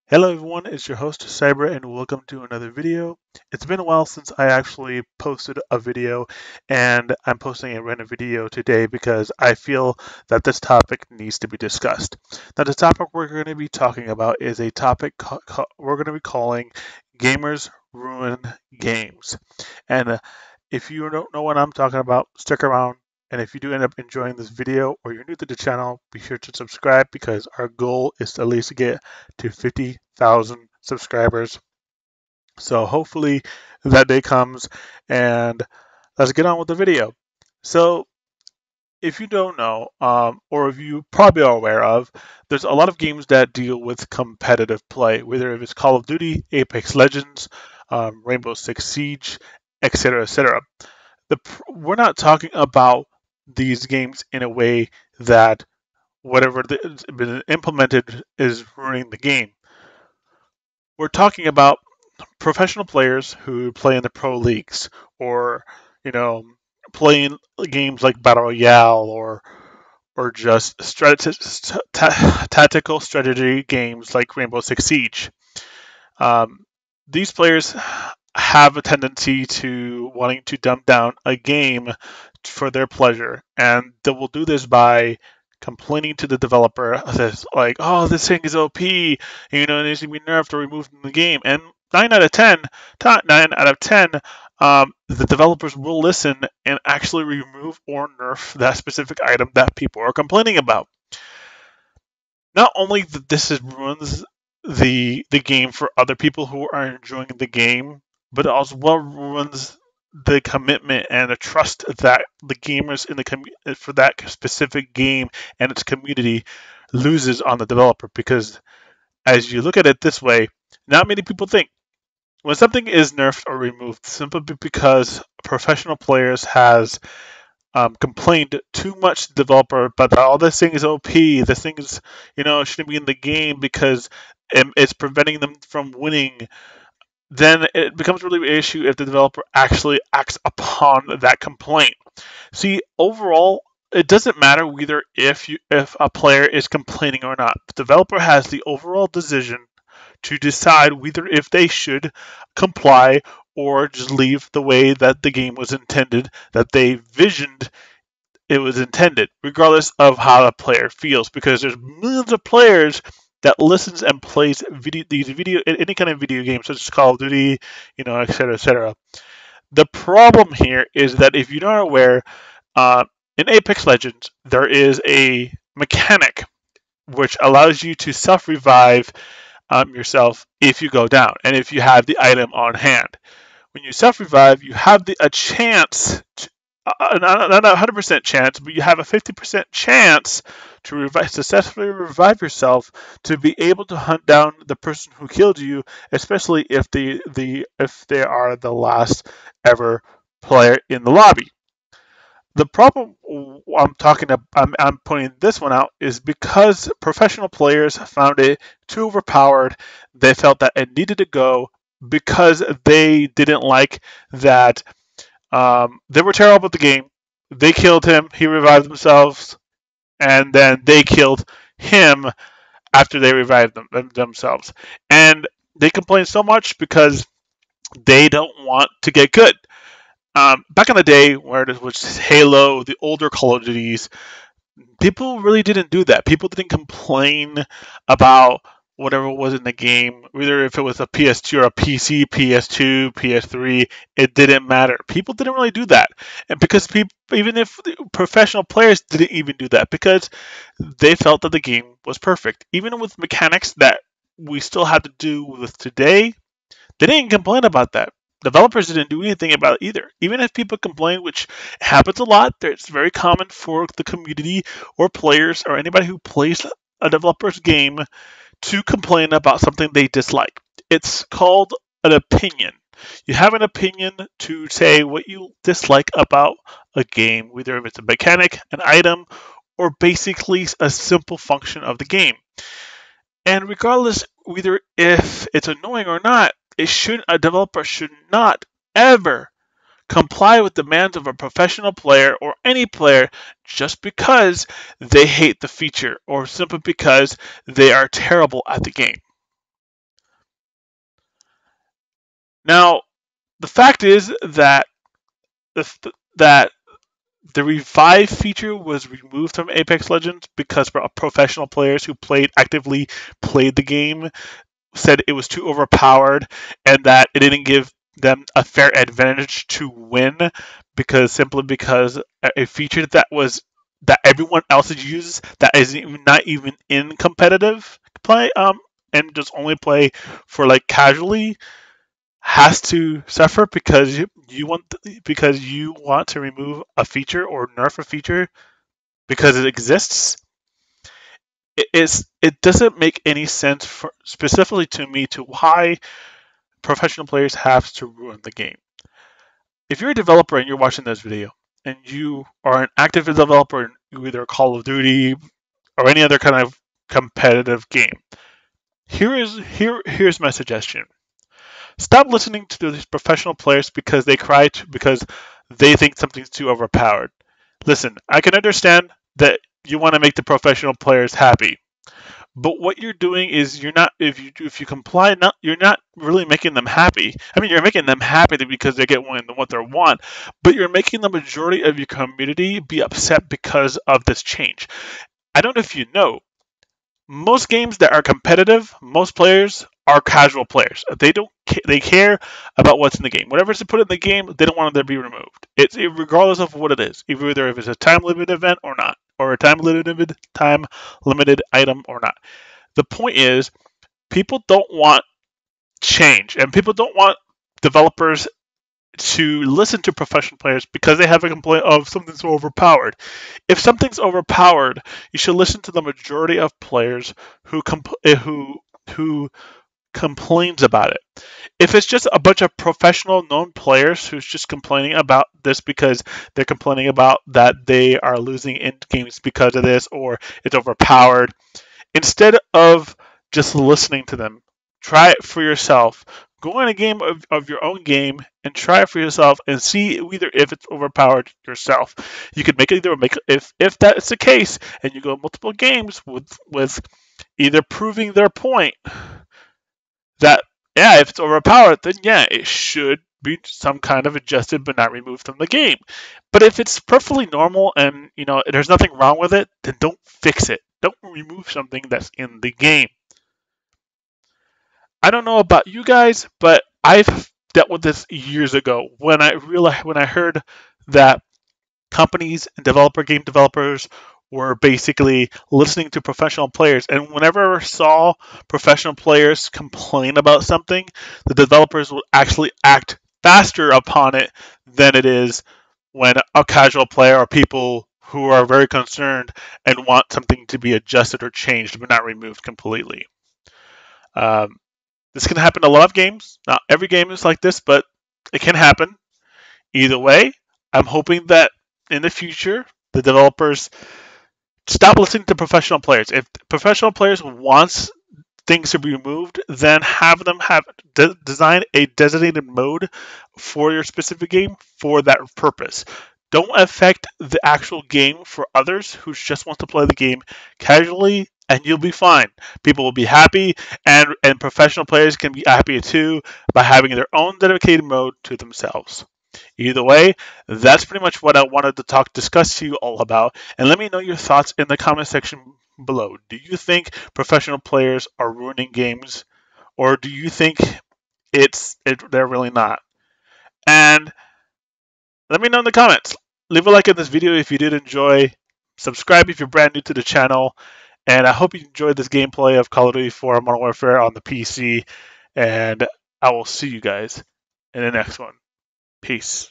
Hello everyone, it's your host Cyber and welcome to another video. It's been a while since I actually posted a video and I'm posting a random video today because I feel that this topic needs to be discussed. Now the topic we're going to be talking about is a topic we're going to be calling Gamers Ruin Games. And if you don't know what I'm talking about, stick around. And if you do end up enjoying this video or you're new to the channel, be sure to subscribe because our goal is to at least get to 50,000 subscribers. So hopefully that day comes and let's get on with the video. So if you don't know, or if you probably are aware of, there's a lot of games that deal with competitive play, whether if it's Call of Duty, Apex Legends, Rainbow Six Siege, etc., etc. We're not talking about these games in a way that whatever has been implemented is ruining the game. We're talking about professional players who play in the pro leagues or, you know, playing games like Battle Royale or just tactical strategy games like Rainbow Six Siege. Um, these players have a tendency to wanting to dumb down a game for their pleasure, and they will do this by complaining to the developer that's like, "Oh, this thing is OP, it needs to be nerfed or removed from the game." And 9 out of 10, the developers will listen and actually remove or nerf that specific item that people are complaining about. Not only that this ruins the game for other people who are enjoying the game, but it also well ruins the commitment and the trust that the gamers in for that specific game and its community loses on the developer. Because as you look at it this way, not many people think when something is nerfed or removed simply because professional players has complained too much to the developer, but oh, this thing is OP. This thing is, shouldn't be in the game because it's preventing them from winning. Then it becomes really an issue if the developer actually acts upon that complaint. See, overall, it doesn't matter whether if a player is complaining or not. The developer has the overall decision to decide whether if they should comply or just leave the way that the game was intended, that they visioned it was intended, regardless of how the player feels, because there's millions of players that listens and plays any kind of video game, such as Call of Duty, et cetera, et cetera. The problem here is that if you're not aware, uh, in Apex Legends there is a mechanic which allows you to self-revive yourself if you go down and if you have the item on hand. When you self-revive, you have a chance not a 100% chance, but you have a 50% chance to successfully revive yourself to be able to hunt down the person who killed you, especially if they are the last ever player in the lobby. The problem I'm pointing this one out is because professional players found it too overpowered. They felt that it needed to go because they didn't like that they were terrible at the game. They killed him. He revived themselves, and then they killed him after they revived themselves. And they complain so much because they don't want to get good. Back in the day, where it was Halo, the older Call of Duties, people really didn't do that. People didn't complain about whatever was in the game, whether if it was a PS2 or a PC, PS2, PS3, it didn't matter. People didn't really do that, and because people, even if professional players didn't even do that, because they felt that the game was perfect, even with mechanics that we still have to do with today. They didn't complain about that. Developers didn't do anything about it either. Even if people complain, which happens a lot, it's very common for the community or players or anybody who plays a developer's game to complain about something they dislike. It's called an opinion. You have an opinion to say what you dislike about a game, whether if it's a mechanic, an item, or basically a simple function of the game. And regardless whether if it's annoying or not, a developer should not ever comply with demands of a professional player or any player just because they hate the feature or simply because they are terrible at the game. Now, the fact is that that the revive feature was removed from Apex Legends because professional players who actively played the game said it was too overpowered and that it didn't give them a fair advantage to win because a feature that everyone else uses that is not even in competitive play and just only play for like casually has to suffer because you want to remove a feature or nerf a feature because it exists. It doesn't make any sense specifically to me to why professional players have to ruin the game. If you're a developer and you're watching this video and you are an active developer in either Call of Duty or any other kind of competitive game, here's my suggestion. Stop listening to these professional players because because they think something's too overpowered. Listen, I can understand that you want to make the professional players happy. But what you're doing is you're not if you comply not you're not really making them happy. I mean you're making them happy because they get what they want, but you're making the majority of your community be upset because of this change. I don't know if you know, most games that are competitive, most players are casual players. They care about what's in the game. Whatever's put in the game, they don't want it to be removed. It's regardless of what it is, either if it's a time limited event or not, or a time limited item or not. The point is, people don't want change, and people don't want developers to listen to professional players because they have a complaint of something's so overpowered. If something's overpowered, you should listen to the majority of players who complains about it. If it's just a bunch of professional known players who's just complaining about this because they're complaining about that they are losing in games because of this or it's overpowered, instead of just listening to them, try it for yourself. Go in a game of your own game and try it for yourself and see either if it's overpowered yourself. You could make if that's the case and you go multiple games with either proving their point that yeah, if it's overpowered, then yeah, it should be some kind of adjusted but not removed from the game. But if it's perfectly normal and there's nothing wrong with it, then don't fix it. Don't remove something that's in the game. I don't know about you guys, but I've dealt with this years ago when I heard that companies and game developers were basically listening to professional players. And whenever I saw professional players complain about something, the developers would actually act faster upon it than it is when a casual player or people who are very concerned and want something to be adjusted or changed but not removed completely. Um, this can happen in a lot of games. Not every game is like this, but it can happen. Either way, I'm hoping that in the future, the developers stop listening to professional players. If professional players wants things to be removed, then have them design a designated mode for your specific game for that purpose. Don't affect the actual game for others who just want to play the game casually, and you'll be fine. People will be happy, and professional players can be happy too by having their own dedicated mode to themselves. Either way, that's pretty much what I wanted to discuss to you all about. And let me know your thoughts in the comment section below. Do you think professional players are ruining games, or do you think they're really not? And let me know in the comments. Leave a like on this video if you did enjoy. Subscribe if you're brand new to the channel. And I hope you enjoyed this gameplay of Call of Duty 4 Modern Warfare on the PC. And I will see you guys in the next one. Peace.